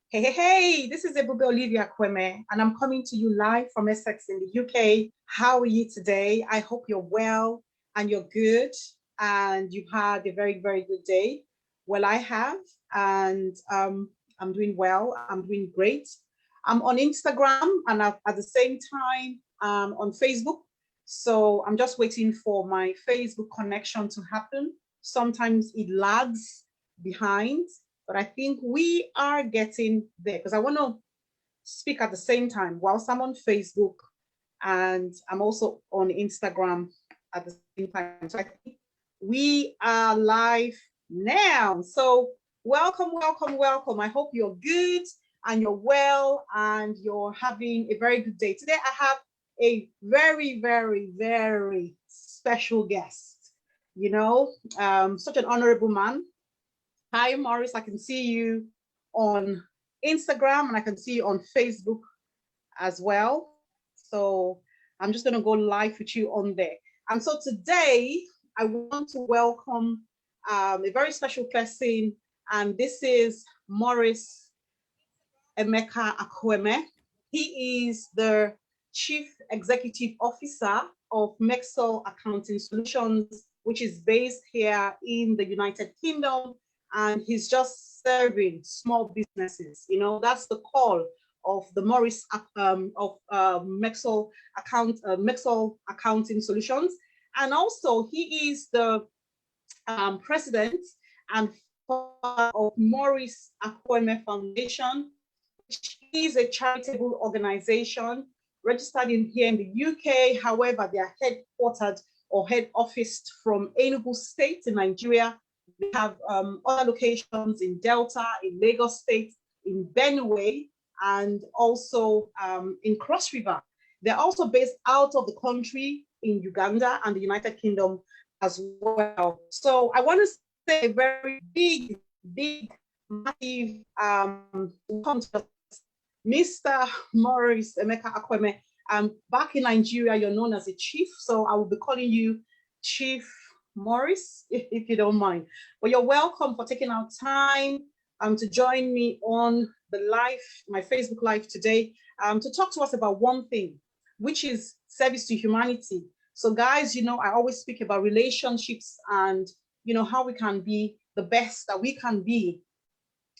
Hey, this is Ebube Olivia Akueme, and I'm coming to you live from Essex in the UK. How are you today? I hope you're well and you're good and you've had a very, very good day. Well, I have, and I'm doing well. I'm doing great. I'm on Instagram and at the same time on Facebook. So I'm just waiting for my Facebook connection to happen. Sometimes it lags behind, but I think we are getting there because I want to speak at the same time whilst I'm on Facebook and I'm also on Instagram at the same time. So I think we are live now. So welcome, welcome, welcome. I hope you're good and you're well and you're having a very good day. Today I have a very, very, very special guest, such an honorable man. Hi, Maurice. I can see you on Instagram and I can see you on Facebook as well. So I'm just going to go live with you on there. And so today I want to welcome a very special person, and this is Maurice Emeka Akueme. He is the Chief Executive Officer of Mexel Accounting Solutions, which is based here in the United Kingdom. And he's just serving small businesses. That's the call of the Maurice of Mexel Accounting Solutions. And also he is the president and founder of Maurice Akueme Foundation, which is a charitable organization registered here in the UK. However, they are headquartered or head officed from Enugu State in Nigeria. We have other locations in Delta, in Lagos State, in Benue, and also in Cross River. They're also based out of the country in Uganda and the United Kingdom as well. So I want to say a very big, massive welcome to Mr. Maurice Emeka Akueme. Back in Nigeria, you're known as a chief, so I will be calling you Chief Maurice, if you don't mind. But you're welcome for taking out time to join me on the live, my Facebook Live today, to talk to us about one thing, which is service to humanity. So guys, I always speak about relationships and, how we can be the best that we can be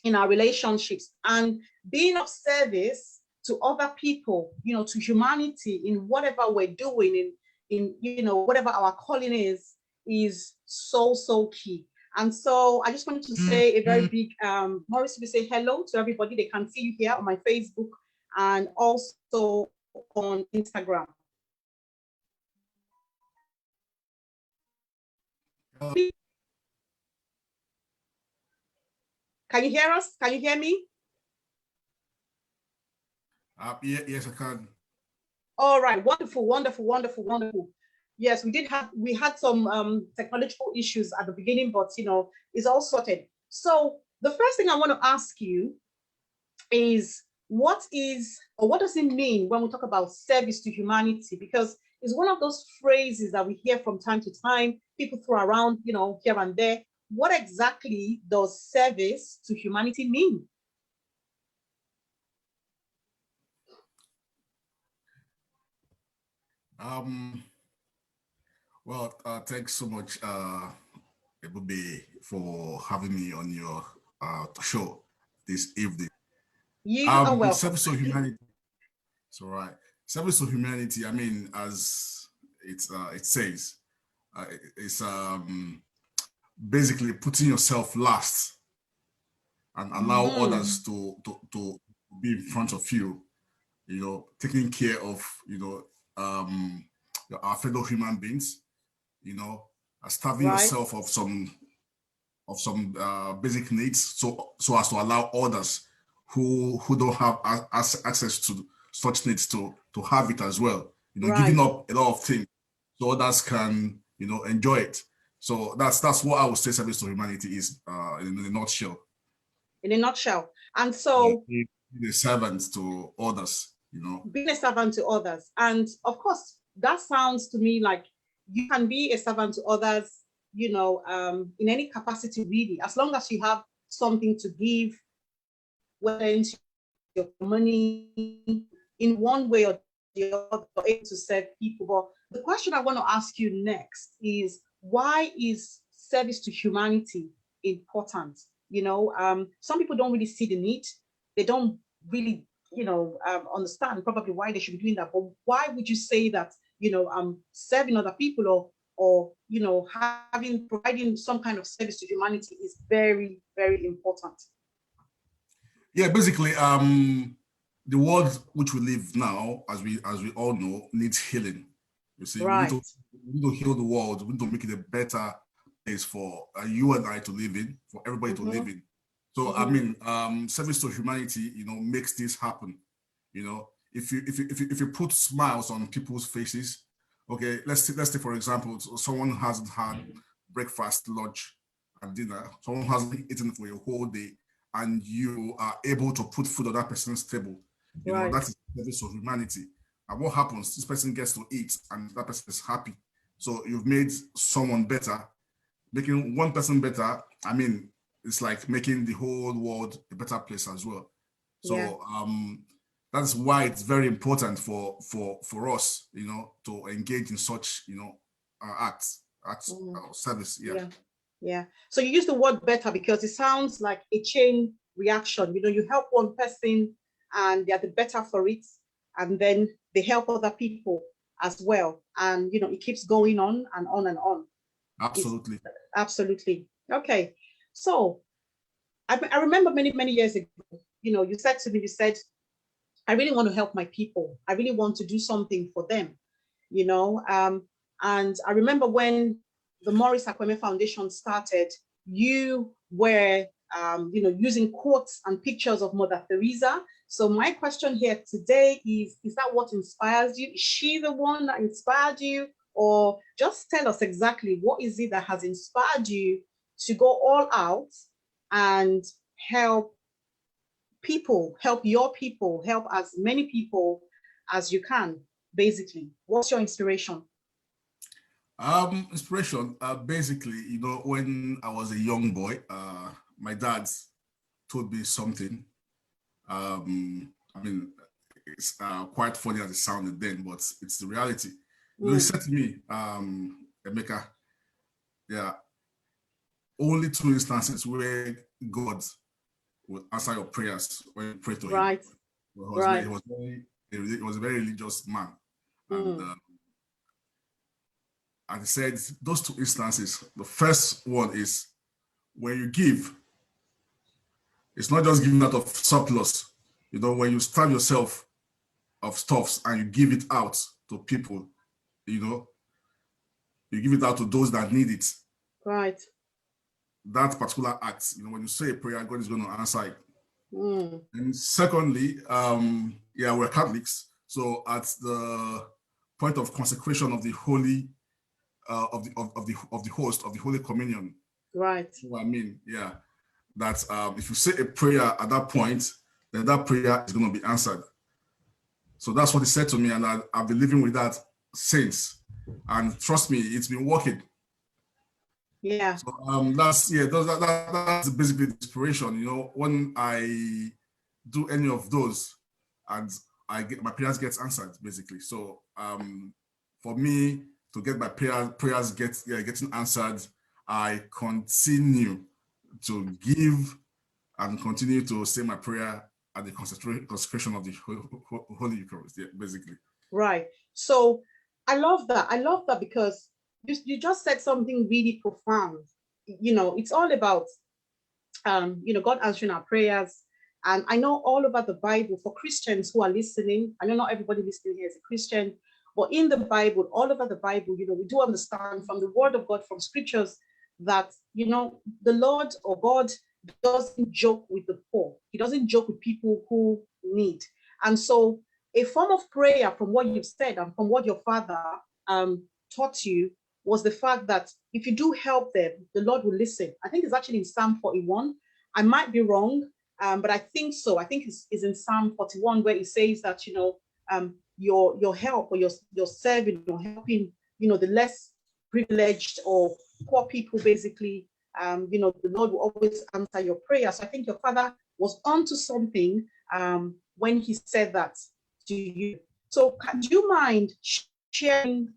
in our relationships and being of service to other people, to humanity in whatever we're doing, in whatever our calling is so key. And so I just wanted to say a very big, Maurice, we say hello to everybody. They can see you here on my Facebook and also on Instagram. Can you hear us? Can you hear me? Yes, I can. All right, wonderful, wonderful, wonderful, wonderful. Yes, we had some technological issues at the beginning, but it's all sorted. So the first thing I want to ask you is what does it mean when we talk about service to humanity? Because it's one of those phrases that we hear from time to time, people throw around, here and there. What exactly does service to humanity mean? Well, thanks so much, Ebube, for having me on your show this evening. You are welcome. Service to humanity. It's all right. Service to humanity. I mean, as it says, it's basically putting yourself last and allow others to be in front of you. Taking care of our fellow human beings. Starving yourself of some basic needs, so as to allow others who don't have access to such needs to have it as well. Giving up a lot of things so others can enjoy it. So that's what I would say service to humanity is in a nutshell. In a nutshell, and so being a servant to others. Being a servant to others, and of course that sounds to me like you can be a servant to others, in any capacity really, as long as you have something to give whether into your money, in one way or the other, able to serve people. But the question I want to ask you next is, why is service to humanity important? Some people don't really see the need. They don't really, understand probably why they should be doing that. But why would you say that, serving other people or providing some kind of service to humanity is very, very important? Yeah, basically, the world which we live now, as we all know, needs healing. You see, right. we need to heal the world. We need to make it a better place for you and I to live in, for everybody to live in. So I mean, service to humanity, makes this happen. If you put smiles on people's faces, okay, let's take for example, someone hasn't had breakfast, lunch, and dinner. Someone hasn't eaten for a whole day, and you are able to put food on that person's table. Right. That is service of humanity. And what happens? This person gets to eat, and that person is happy. So you've made someone better. Making one person better, I mean, it's like making the whole world a better place as well. So that's why it's very important for us, to engage in such, acts of service. Yeah. So you use the word better because it sounds like a chain reaction. You help one person and they're the better for it, and then they help other people as well. And, it keeps going on and on and on. Absolutely. Absolutely. Okay. So I remember many, many years ago, you said to me, I really want to help my people. I really want to do something for them, and I remember when the Maurice Akueme Foundation started, you were, using quotes and pictures of Mother Teresa. So my question here today is that what inspires you? Is she the one that inspired you? Or just tell us exactly what is it that has inspired you to go all out and help people, help your people, help as many people as you can, basically. What's your inspiration? Inspiration, basically, when I was a young boy, my dad told me something. I mean, it's quite funny as it sounded then, but it's the reality. He said to me, Emeka, only 2 instances where God will answer your prayers when you pray to him. He was a very religious man. And he said those 2 instances, the first one is when you give, it's not just giving out of surplus. When you starve yourself of stuffs and you give it out to people, you give it out to those that need it. Right. That particular act, when you say a prayer, God is going to answer it. And secondly, we're Catholics. So at the point of consecration of the holy, of the host of the Holy Communion. Right. So I mean, that if you say a prayer at that point, then that prayer is going to be answered. So that's what he said to me, and I've been living with that since. And trust me, it's been working. Yeah. So that's basically the inspiration. When I do any of those, and my prayers gets answered, basically. So for me to get my prayers getting answered, I continue to give and continue to say my prayer at the consecration of the Holy Eucharist, basically. Right. So I love that. I love that because you just said something really profound. It's all about, God answering our prayers. And I know all about the Bible for Christians who are listening. I know not everybody listening here is a Christian, but in the Bible, all over the Bible, we do understand from the word of God, from scriptures, that, the Lord or God doesn't joke with the poor. He doesn't joke with people who need. And so a form of prayer, from what you've said and from what your father taught you, was the fact that if you do help them, the Lord will listen. I think it's actually in Psalm 41. I might be wrong, but I think so. I think it's in Psalm 41 where it says that, your help or your serving or helping, the less privileged or poor people, basically, the Lord will always answer your prayer. So I think your father was onto something when he said that to you. So do you mind sharing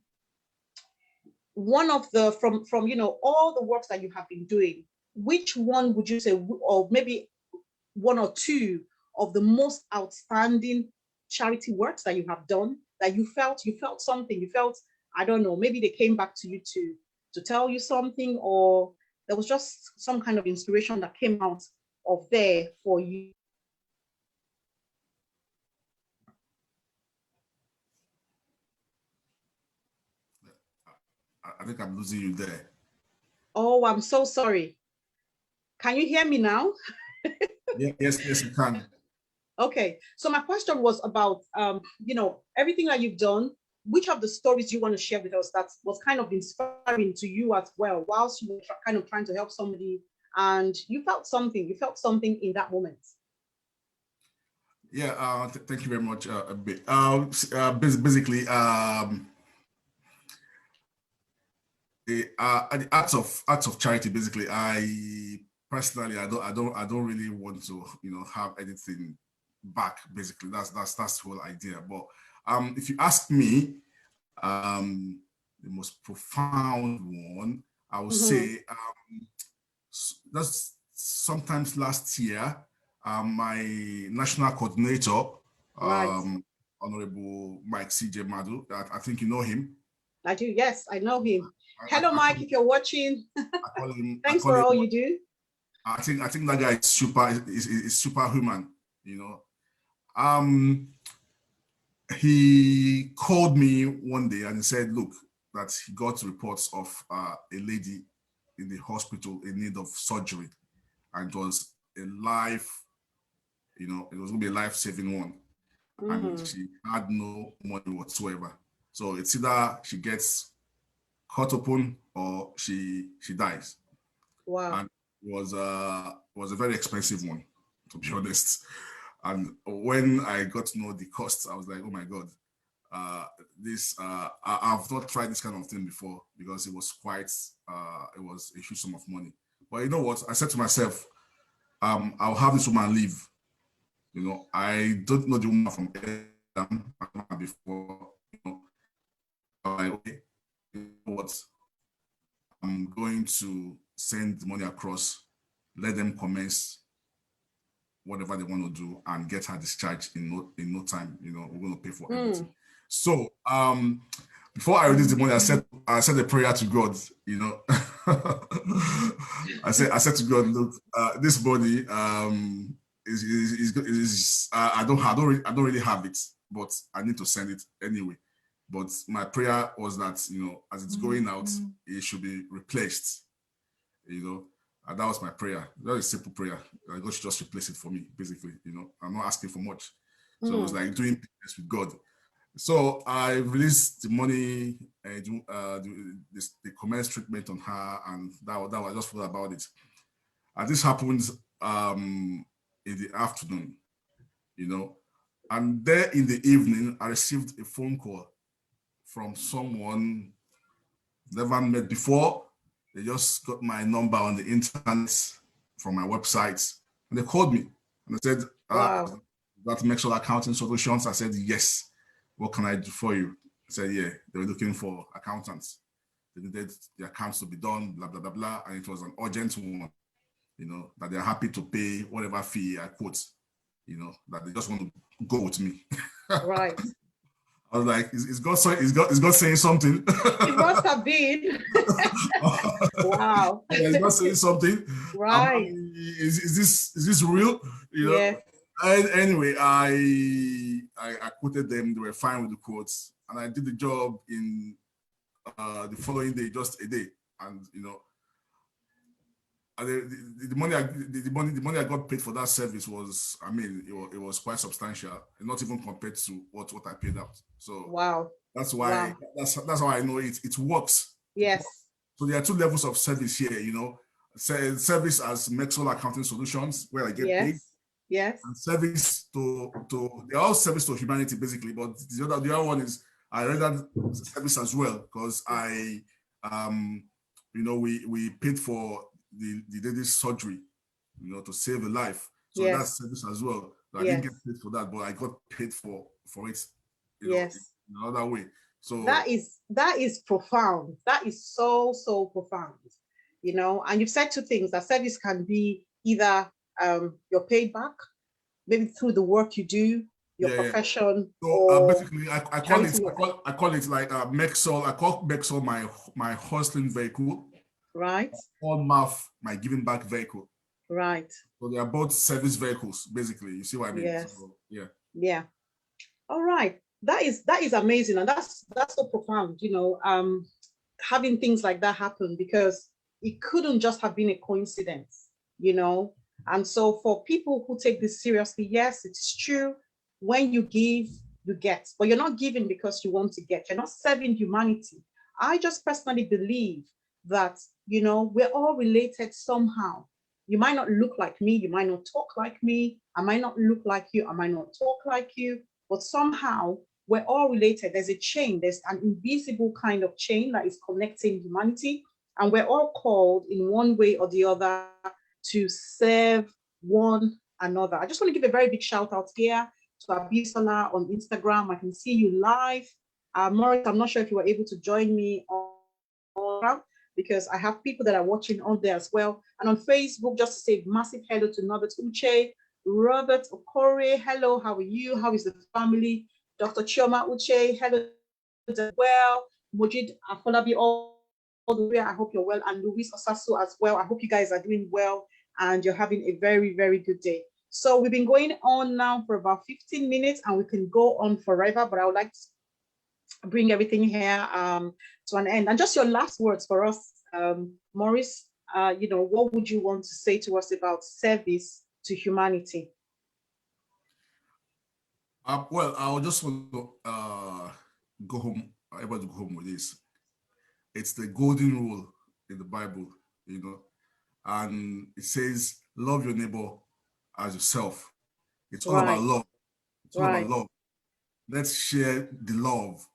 one of the, from you know, all the works that you have been doing, which one would you say, or maybe one or two of the most outstanding charity works that you have done, that you felt something, you felt, I don't know, maybe they came back to you to tell you something, or there was just some kind of inspiration that came out of there for you? I think I'm losing you there. Oh, I'm so sorry. Can you hear me now? Yes, you can. Okay, so my question was about, you know, everything that you've done. Which of the stories you want to share with us that was kind of inspiring to you as well, whilst you were kind of trying to help somebody, and you felt something in that moment? Yeah, thank you very much. Basically, the acts of charity. Basically, I personally, I don't really want to, you know, have anything back. Basically, that's the whole idea. But if you ask me, the most profound one, I would say, that's sometimes last year, my national coordinator, Right. Honorable Mike C.J. Madu, I think you know him. I do, yes, I know him. Hello, Mike, if you're watching. Thanks for all you do. I think that guy is superhuman, you know. He called me one day and he said, look, that he got reports of a lady in the hospital in need of surgery, and it was a life, you know, it was going to be a life-saving one, and she had no money whatsoever. So it's either she gets cut open or she dies. Wow. And it was a very expensive one, to be honest. And when I got to know the costs, I was like, oh my God, I've not tried this kind of thing before, because it was quite, it was a huge sum of money. But you know what? I said to myself, I'll have this woman leave. You know, I don't know the woman from Adam before. You know, I'm like, okay, you know what? I'm going to send the money across, let them commence whatever they want to do, and get her discharged in no time. You know, we're going to pay for everything. So before I released the money, I said a prayer to God. You know, I said to God, look, this body is I don't really have it, but I need to send it anyway. But my prayer was that, you know, as it's going out, it should be replaced. You know, and that was my prayer. Very simple prayer. God should just replace it for me, basically. You know, I'm not asking for much. So it was like doing business with God. So I released the money, the commence treatment on her, and that was I just forgot about it. And this happened in the afternoon, you know. And there in the evening, I received a phone call from someone never met before. They just got my number on the internet from my website, and they called me and they said, wow. that makes all accounting solutions. I said, yes. What can I do for you? I said, yeah, they were looking for accountants. They needed the accounts to be done, blah, blah, blah, blah. And it was an urgent one, you know, that they're happy to pay whatever fee I quote, you know, that they just want to go with me. Right. I was like, is God saying something? It must have been. Wow. Is God saying something? Right. Is this real? You know? Yes. And anyway, I quoted them. They were fine with the quotes, and I did the job in the following day, just a day. And you know, the money I got paid for that service was, I mean, it was quite substantial, not even compared to what I paid out. So wow, that's why that's how I know it works. Yes. So there are two levels of service here, you know. Service as Maxwell Accounting Solutions, where I get paid. Yes. And service to they're all service to humanity basically, but the other one is I rendered service as well, because I you know, we paid for the lady's surgery, you know, to save a life. So that's service as well. I didn't get paid for that, but I got paid for it, in another way. So that is profound. That is so profound. And you've said two things. That service can be either you're paid back, maybe through the work you do, your profession. So basically, I call it like Mexol. I call Mexol my hustling vehicle. Right. All math my giving back vehicle. Right. So they are both service vehicles, basically. You see what I mean? Yes. So, yeah. All right. That is amazing, and that's so profound. Having things like that happen, because it couldn't just have been a coincidence. And so for people who take this seriously, yes, it's true. When you give, you get, but you're not giving because you want to get. You're not serving humanity. I just personally believe that we're all related somehow. You might not look like me, you might not talk like me, I might not look like you, I might not talk like you, but somehow we're all related. There's a chain, there's an invisible kind of chain that is connecting humanity, and we're all called in one way or the other to serve one another. I just want to give a very big shout out here to Abisola on Instagram. I can see you live. Maurice, I'm not sure if you were able to join me on because I have people that are watching on there as well. And on Facebook, just to say massive hello to Norbert Uche, Robert Okore, hello, how are you? How is the family? Dr. Chioma Uche, hello as well. Mojid Afolabi, all the way, I hope you're well. And Luis Osasu as well. I hope you guys are doing well and you're having a very, very good day. So we've been going on now for about 15 minutes and we can go on forever, but I would like to bring everything here to an end. And just your last words for us, Maurice, what would you want to say to us about service to humanity? Well, I'll just want to go home, able to go home with this. It's the golden rule in the Bible, and it says, love your neighbor as yourself. It's all about love. It's all about love. Let's share the love.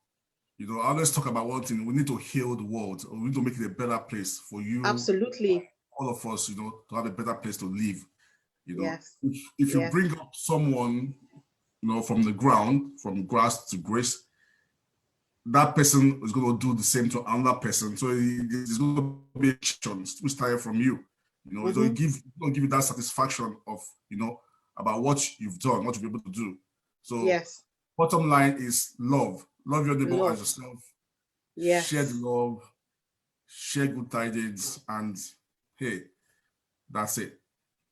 I always talk about one thing. We need to heal the world. We need to make it a better place for you. Absolutely. All of us, to have a better place to live. Yes. If you bring up someone, from the ground, from grass to grace, that person is going to do the same to another person. So there's going to be action started from you. So it give you that satisfaction of, about what you've done, what you've been able to do. So bottom line is love. Love your neighbor as yourself. Yes. Share the love, share good tidings, and hey, that's it.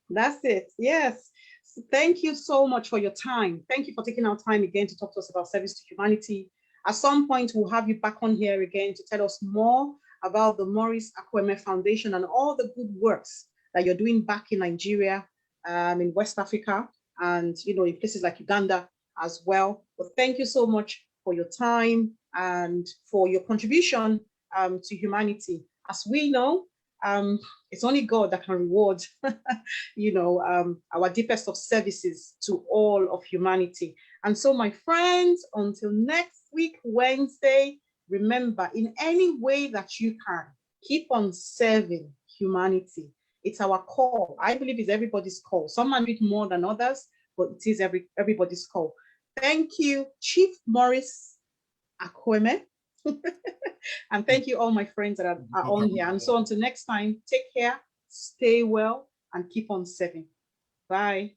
That's it. Yes. So thank you so much for your time. Thank you for taking our time again to talk to us about service to humanity. At some point, we'll have you back on here again to tell us more about the Maurice Akueme Foundation and all the good works that you're doing back in Nigeria, in West Africa, and in places like Uganda as well. But thank you so much for your time and for your contribution to humanity. As we know, it's only God that can reward, our deepest of services to all of humanity. And so, my friends, until next week, Wednesday, remember, in any way that you can, keep on serving humanity. It's our call. I believe it's everybody's call. Some might do it more than others, but it is everybody's call. Thank you, Chief Maurice Akueme. And thank you all my friends that are on here. And so until next time, take care, stay well, and keep on serving. Bye.